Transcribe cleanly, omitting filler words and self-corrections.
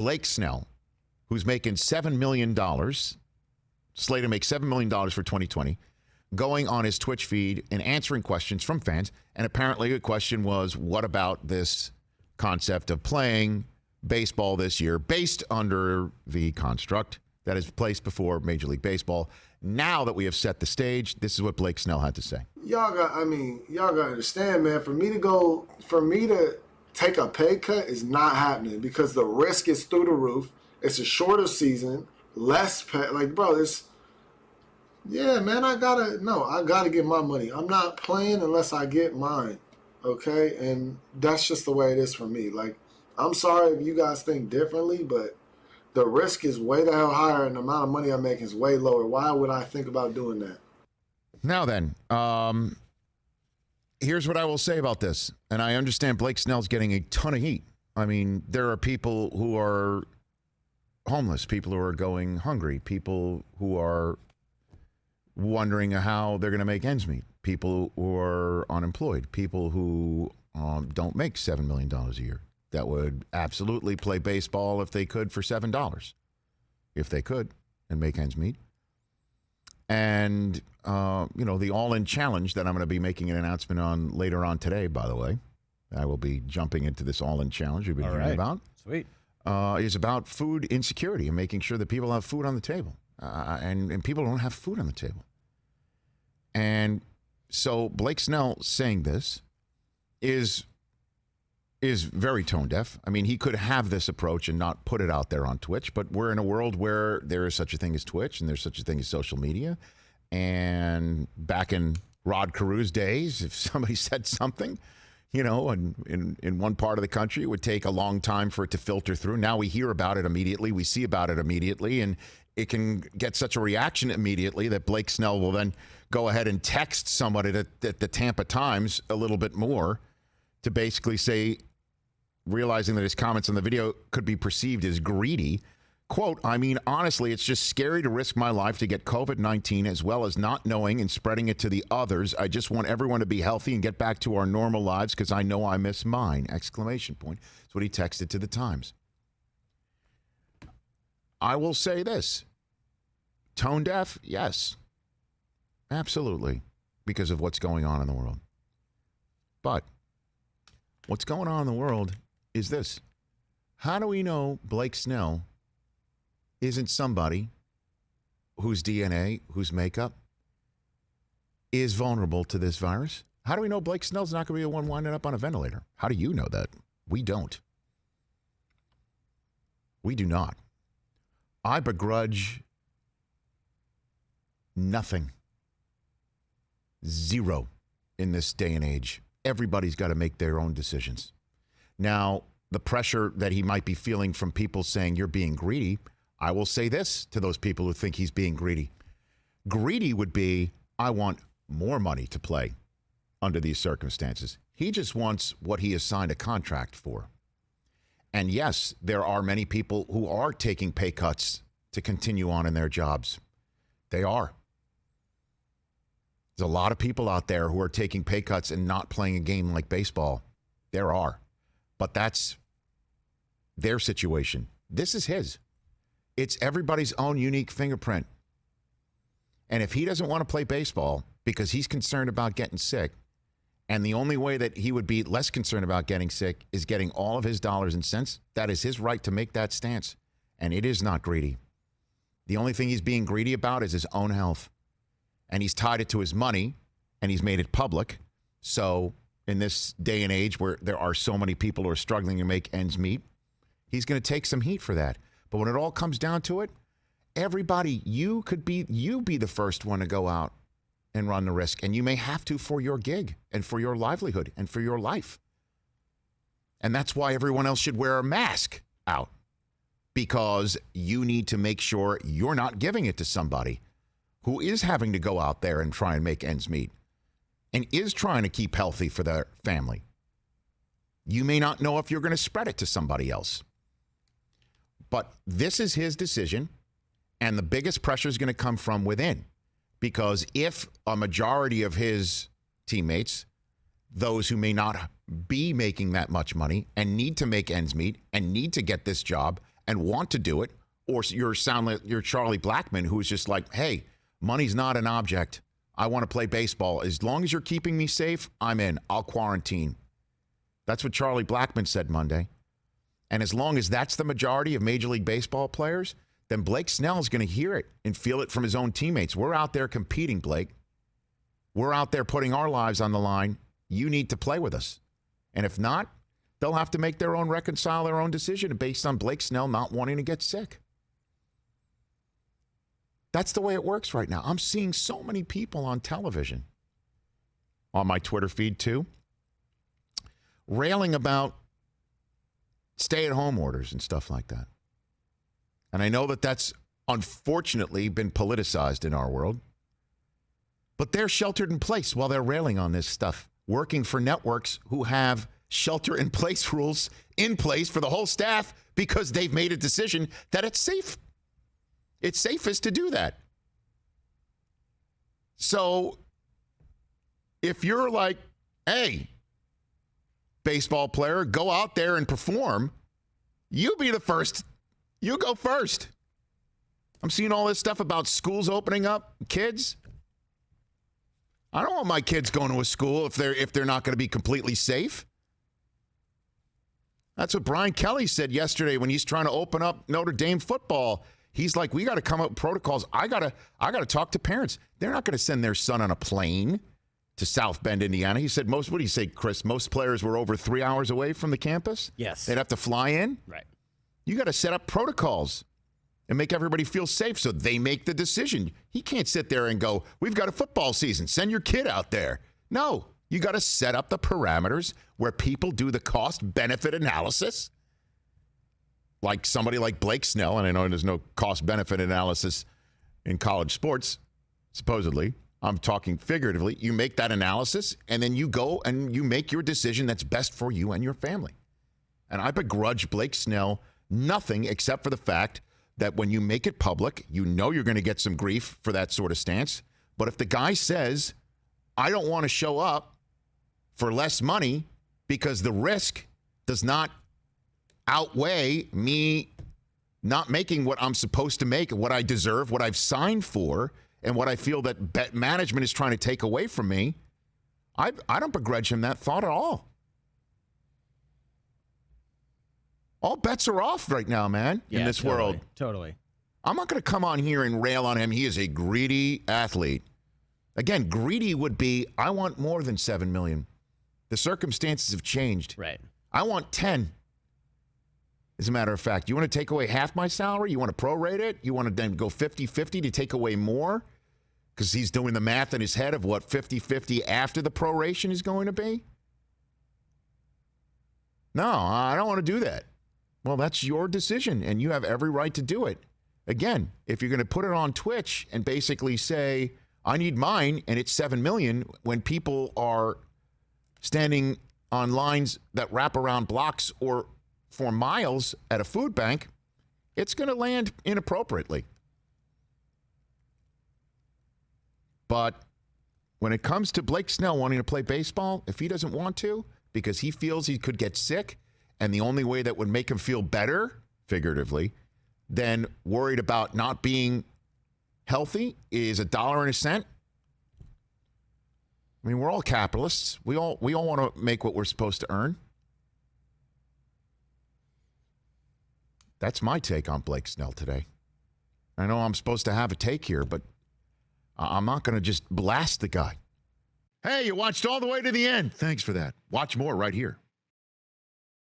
Blake Snell, who's making $7 million, slated to make $7 million for 2020, going on his Twitch feed and answering questions from fans. And apparently the question was, what about this concept of playing baseball this year based under the construct that is placed before Major League Baseball? Now that we have set the stage, this is what Blake Snell had to say. Y'all got to understand, man, for me to take a pay cut is not happening because the risk is through the roof. It's a shorter season, less pay. Like, bro, yeah, man, I gotta get my money. I'm not playing unless I get mine. Okay? And that's just the way it is for me. Like, I'm sorry if you guys think differently, but the risk is way the hell higher and the amount of money I make is way lower. Why would I think about doing that? Now then, here's what I will say about this. And I understand Blake Snell's getting a ton of heat. I mean, there are people who are homeless, people who are going hungry, people who are wondering how they're going to make ends meet, people who are unemployed, people who don't make $7 million a year that would absolutely play baseball if they could for $7, if they could, and make ends meet. And, the all-in challenge that I'm going to be making an announcement on later on today, by the way, I will be jumping into this all-in challenge you've been hearing about. Sweet. Is about food insecurity and making sure that people have food on the table. And people don't have food on the table. And so Blake Snell saying this is very tone deaf. I mean, he could have this approach and not put it out there on Twitch, but we're in a world where there is such a thing as Twitch and there's such a thing as social media. And back in Rod Carew's days, if somebody said something, and in one part of the country, it would take a long time for it to filter through. Now we hear about it immediately. We see about it immediately. And it can get such a reaction immediately that Blake Snell will then go ahead and text somebody at the Tampa Times a little bit more to basically say, realizing that his comments on the video could be perceived as greedy, quote, I mean, honestly, it's just scary to risk my life to get COVID-19 as well as not knowing and spreading it to the others. I just want everyone to be healthy and get back to our normal lives because I know I miss mine, exclamation point. That's what he texted to the Times. I will say this. Tone deaf? Yes. Absolutely. Because of what's going on in the world. But what's going on in the world is this. How do we know Blake Snell isn't somebody whose DNA, whose makeup is vulnerable to this virus? How do we know Blake Snell's not going to be the one winding up on a ventilator? How do you know that? We don't. We do not. I begrudge nothing. Zero in this day and age. Everybody's got to make their own decisions. Now, the pressure that he might be feeling from people saying you're being greedy, I will say this to those people who think he's being greedy. Greedy would be, I want more money to play under these circumstances. He just wants what he has signed a contract for. And yes, there are many people who are taking pay cuts to continue on in their jobs. They are. There's a lot of people out there who are taking pay cuts and not playing a game like baseball. There are. But that's their situation. This is his. It's everybody's own unique fingerprint. And if he doesn't want to play baseball because he's concerned about getting sick, and the only way that he would be less concerned about getting sick is getting all of his dollars and cents, that is his right to make that stance. And it is not greedy. The only thing he's being greedy about is his own health. And he's tied it to his money, and he's made it public. So in this day and age where there are so many people who are struggling to make ends meet, he's going to take some heat for that. But when it all comes down to it, everybody, you be the first one to go out and run the risk. And you may have to for your gig and for your livelihood and for your life. And that's why everyone else should wear a mask out, because you need to make sure you're not giving it to somebody who is having to go out there and try and make ends meet and is trying to keep healthy for their family. You may not know if you're going to spread it to somebody else. But this is his decision, and the biggest pressure is going to come from within. Because if a majority of his teammates, those who may not be making that much money and need to make ends meet and need to get this job and want to do it, or you're Charlie Blackmon, who's just like, hey, money's not an object. I want to play baseball. As long as you're keeping me safe, I'm in. I'll quarantine. That's what Charlie Blackmon said Monday. And as long as that's the majority of Major League Baseball players, then Blake Snell is going to hear it and feel it from his own teammates. We're out there competing, Blake. We're out there putting our lives on the line. You need to play with us. And if not, they'll have to reconcile their own decision based on Blake Snell not wanting to get sick. That's the way it works right now. I'm seeing so many people on television, on my Twitter feed too, railing about stay-at-home orders and stuff like that. And I know that that's unfortunately been politicized in our world. But they're sheltered in place while they're railing on this stuff, working for networks who have shelter-in-place rules in place for the whole staff because they've made a decision that it's safe. It's safest to do that. So if you're like, hey, baseball player, go out there and perform, you be the first. You go first. I'm seeing all this stuff about schools opening up, kids. I don't want my kids going to a school if they're not going to be completely safe. That's what Brian Kelly said yesterday when he's trying to open up Notre Dame football. He's like, we got to come up with protocols. I gotta talk to parents. They're not going to send their son on a plane to South Bend, Indiana. He said what do you say, Chris? Most players were over 3 hours away from the campus? Yes. They'd have to fly in? Right. You got to set up protocols and make everybody feel safe so they make the decision. He can't sit there and go, we've got a football season. Send your kid out there. No, you got to set up the parameters where people do the cost-benefit analysis. Like somebody like Blake Snell, and I know there's no cost-benefit analysis in college sports, supposedly. I'm talking figuratively. You make that analysis, and then you go and you make your decision that's best for you and your family. And I begrudge Blake Snell nothing except for the fact that when you make it public, you know you're going to get some grief for that sort of stance. But if the guy says, I don't want to show up for less money because the risk does not outweigh me not making what I'm supposed to make, what I deserve, what I've signed for, and what I feel that management is trying to take away from me, I don't begrudge him that thought at all. All bets are off right now, man, in this world. Totally. I'm not going to come on here and rail on him. He is a greedy athlete. Again, greedy would be, I want more than $7 million. The circumstances have changed. Right. I want 10. As a matter of fact, you want to take away half my salary? You want to prorate it? You want to then go 50-50 to take away more? Because he's doing the math in his head of what 50-50 after the proration is going to be? No, I don't want to do that. Well, that's your decision, and you have every right to do it. Again, if you're going to put it on Twitch and basically say, I need mine, and it's $7 million, when people are standing on lines that wrap around blocks or for miles at a food bank, it's going to land inappropriately. But when it comes to Blake Snell wanting to play baseball, if he doesn't want to, because he feels he could get sick, and the only way that would make him feel better, figuratively, than worried about not being healthy is $1.01. I mean, we're all capitalists. We all want to make what we're supposed to earn. That's my take on Blake Snell today. I know I'm supposed to have a take here, but I'm not going to just blast the guy. Hey, you watched all the way to the end. Thanks for that. Watch more right here.